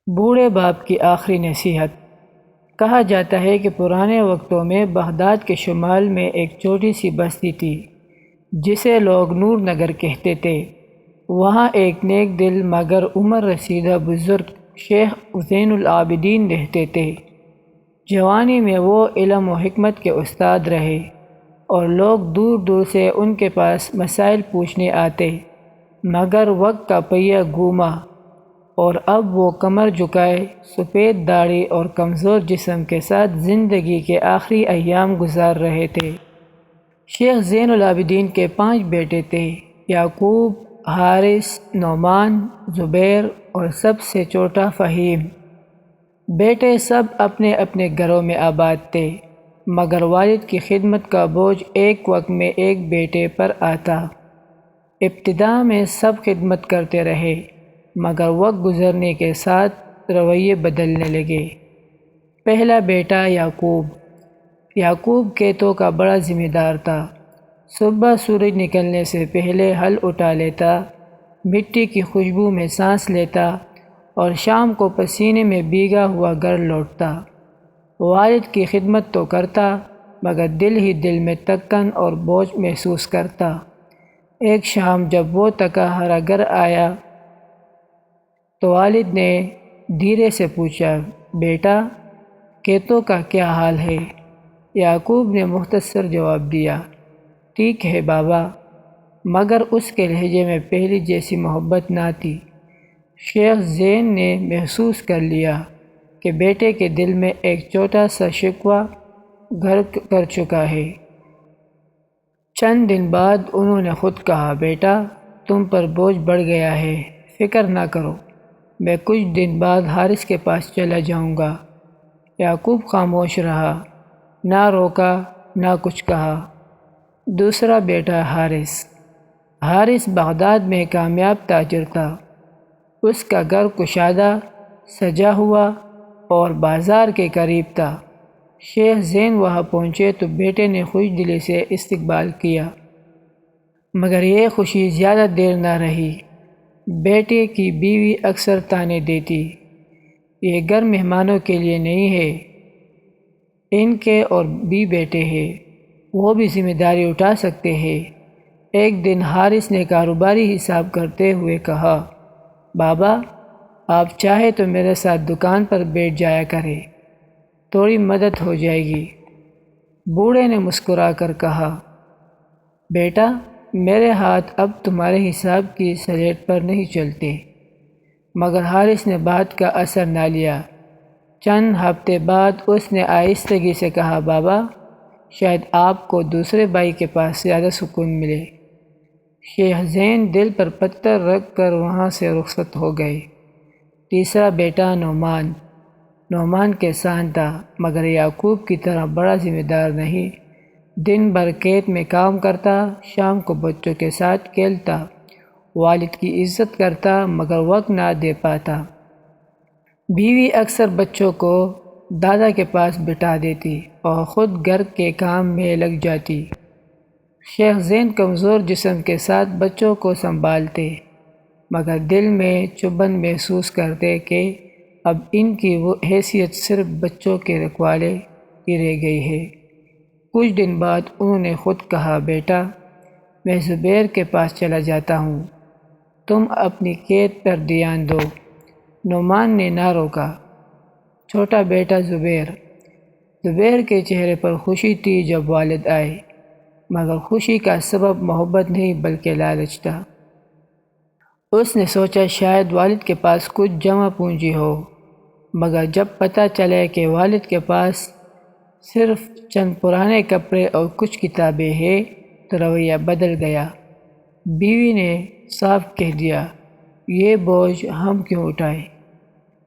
بوڑھے باپ کی آخری نصیحت۔ کہا جاتا ہے کہ پرانے وقتوں میں بغداد کے شمال میں ایک چھوٹی سی بستی تھی جسے لوگ نور نگر کہتے تھے۔ وہاں ایک نیک دل مگر عمر رسیدہ بزرگ شیخ زین العابدین رہتے تھے۔ جوانی میں وہ علم و حکمت کے استاد رہے اور لوگ دور دور سے ان کے پاس مسائل پوچھنے آتے، مگر وقت کا پہیہ گھوما اور اب وہ کمر جھکائے، سفید داڑھی اور کمزور جسم کے ساتھ زندگی کے آخری ایام گزار رہے تھے۔ شیخ زین العابدین کے 5 بیٹے تھے: یعقوب، حارث، نعمان، زبیر اور سب سے چھوٹا فہیم۔ بیٹے سب اپنے اپنے گھروں میں آباد تھے، مگر والد کی خدمت کا بوجھ ایک وقت میں ایک بیٹے پر آتا۔ ابتدا میں سب خدمت کرتے رہے، مگر وقت گزرنے کے ساتھ رویے بدلنے لگے۔ پہلا بیٹا یعقوب۔ یعقوب کھیتوں کا بڑا ذمہ دار تھا۔ صبح سورج نکلنے سے پہلے ہل اٹھا لیتا، مٹی کی خوشبو میں سانس لیتا اور شام کو پسینے میں بھیگا ہوا گھر لوٹتا۔ والد کی خدمت تو کرتا، مگر دل ہی دل میں تھکن اور بوجھ محسوس کرتا۔ ایک شام جب وہ تھکا ہارا گھر آیا تو والد نے دھیرے سے پوچھا، بیٹا، کھیتوں کا کیا حال ہے؟ یعقوب نے مختصر جواب دیا، ٹھیک ہے بابا، مگر اس کے لہجے میں پہلی جیسی محبت نہ تھی۔ شیخ زین نے محسوس کر لیا کہ بیٹے کے دل میں ایک چھوٹا سا شکوہ گھر کر چکا ہے۔ چند دن بعد انہوں نے خود کہا، بیٹا، تم پر بوجھ بڑھ گیا ہے، فکر نہ کرو، میں کچھ دن بعد حارث کے پاس چلا جاؤں گا۔ یعقوب خاموش رہا، نہ روکا نہ کچھ کہا۔ دوسرا بیٹا حارث۔ حارث بغداد میں کامیاب تاجر تھا۔ اس کا گھر کشادہ، سجا ہوا اور بازار کے قریب تھا۔ شیخ زین وہاں پہنچے تو بیٹے نے خوش دلی سے استقبال کیا، مگر یہ خوشی زیادہ دیر نہ رہی۔ بیٹے کی بیوی اکثر طعنے دیتی، یہ گھر مہمانوں کے لیے نہیں ہے، ان کے اور بھی بیٹے ہیں، وہ بھی ذمہ داری اٹھا سکتے ہیں۔ ایک دن حارث نے کاروباری حساب کرتے ہوئے کہا، بابا، آپ چاہے تو میرے ساتھ دکان پر بیٹھ جایا کریں، تھوڑی مدد ہو جائے گی۔ بوڑھے نے مسکرا کر کہا، بیٹا، میرے ہاتھ اب تمہارے حساب کی سلیٹ پر نہیں چلتے۔ مگر حارث نے بات کا اثر نہ لیا۔ چند ہفتے بعد اس نے آہستگی سے کہا، بابا، شاید آپ کو دوسرے بھائی کے پاس زیادہ سکون ملے۔ شیخ زین دل پر پتھر رکھ کر وہاں سے رخصت ہو گئے۔ تیسرا بیٹا نعمان۔ نعمان کسان تھا، مگر یعقوب کی طرح بڑا ذمہ دار نہیں۔ دن بھر کھیت میں کام کرتا، شام کو بچوں کے ساتھ کھیلتا، والد کی عزت کرتا، مگر وقت نہ دے پاتا۔ بیوی اکثر بچوں کو دادا کے پاس بٹھا دیتی اور خود گھر کے کام میں لگ جاتی۔ شیخ زین کمزور جسم کے ساتھ بچوں کو سنبھالتے، مگر دل میں چبھن محسوس کرتے کہ اب ان کی وہ حیثیت صرف بچوں کے رکھوالے کی رہ گئی ہے۔ کچھ دن بعد انہوں نے خود کہا، بیٹا، میں زبیر کے پاس چلا جاتا ہوں، تم اپنی کھیت پر دھیان دو۔ نعمان نے نہ روکا۔ چھوٹا بیٹا زبیر۔ زبیر کے چہرے پر خوشی تھی جب والد آئے، مگر خوشی کا سبب محبت نہیں بلکہ لالچ تھا۔ اس نے سوچا شاید والد کے پاس کچھ جمع پونجی ہو، مگر جب پتہ چلا کہ والد کے پاس صرف چند پرانے کپڑے اور کچھ کتابیں ہیں تو رویہ بدل گیا۔ بیوی نے صاف کہہ دیا، یہ بوجھ ہم کیوں اٹھائیں؟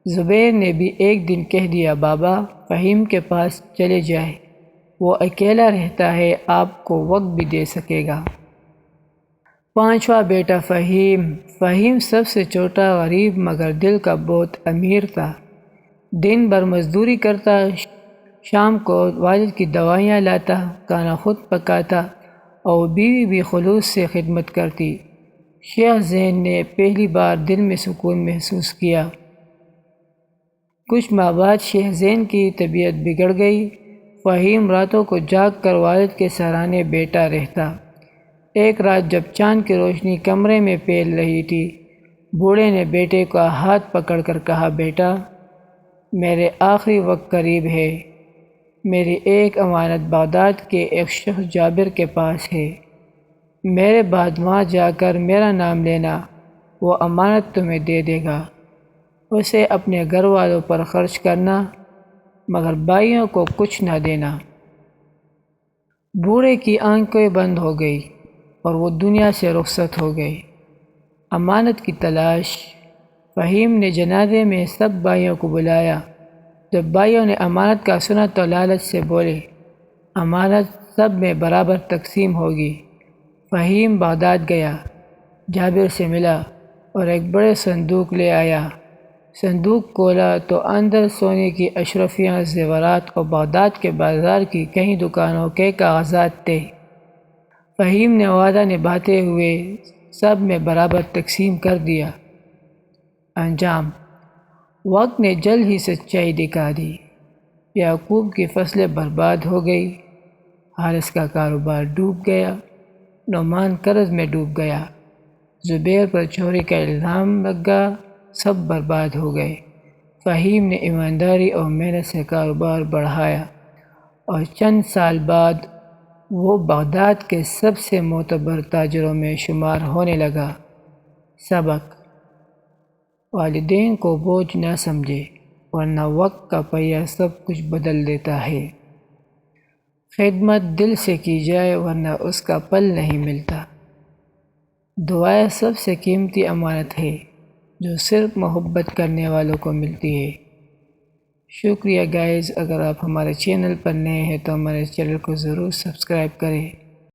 زبیر نے بھی ایک دن کہہ دیا، بابا، فہیم کے پاس چلے جائیں، وہ اکیلا رہتا ہے، آپ کو وقت بھی دے سکے گا۔ پانچواں بیٹا فہیم۔ فہیم سب سے چھوٹا، غریب مگر دل کا بہت امیر تھا۔ دن بھر مزدوری کرتا، شام کو والد کی دوائیاں لاتا، کھانا خود پکاتا اور بیوی بھی خلوص سے خدمت کرتی۔ شیخ زین نے پہلی بار دل میں سکون محسوس کیا۔ کچھ ماہ بعد شیخ زین کی طبیعت بگڑ گئی۔ فہیم راتوں کو جاگ کر والد کے سرانے بیٹھا رہتا۔ ایک رات جب چاند کی روشنی کمرے میں پھیل رہی تھی، بوڑھے نے بیٹے کا ہاتھ پکڑ کر کہا، بیٹا، میرے آخری وقت قریب ہے۔ میری ایک امانت بغداد کے ایک شخص جابر کے پاس ہے۔ میرے بعد وہاں جا کر میرا نام لینا، وہ امانت تمہیں دے دے گا۔ اسے اپنے گھر والوں پر خرچ کرنا، مگر بھائیوں کو کچھ نہ دینا۔ بوڑھے کی آنکھیں بند ہو گئی اور وہ دنیا سے رخصت ہو گئے۔ امانت کی تلاش۔ فہیم نے جنازے میں سب بھائیوں کو بلایا۔ جب بھائیوں نے امانت کا سنا تو لالچ سے بولے، امانت سب میں برابر تقسیم ہوگی۔ فہیم بغداد گیا، جابر سے ملا اور ایک بڑے صندوق لے آیا۔ صندوق کھولا تو اندر سونے کی اشرفیاں، زیورات اور بغداد کے بازار کی کئی دکانوں کے کاغذات تھے۔ فہیم نے وعدہ نبھاتے ہوئے سب میں برابر تقسیم کر دیا۔ انجام: وقت نے جلد ہی سچائی دکھا دی۔ یعقوب کی فصلیں برباد ہو گئی، حارث کا کاروبار ڈوب گیا، نعمان قرض میں ڈوب گیا، زبیر پر چوری کا الزام لگا، سب برباد ہو گئے۔ فہیم نے ایمانداری اور محنت سے کاروبار بڑھایا اور چند سال بعد وہ بغداد کے سب سے معتبر تاجروں میں شمار ہونے لگا۔ سبق: والدین کو بوجھ نہ سمجھے، ورنہ وقت کا پہیہ سب کچھ بدل دیتا ہے۔ خدمت دل سے کی جائے ورنہ اس کا پھل نہیں ملتا۔ دعائیں سب سے قیمتی امانت ہے جو صرف محبت کرنے والوں کو ملتی ہے۔ شکریہ گائز، اگر آپ ہمارے چینل پر نئے ہیں تو ہمارے چینل کو ضرور سبسکرائب کریں۔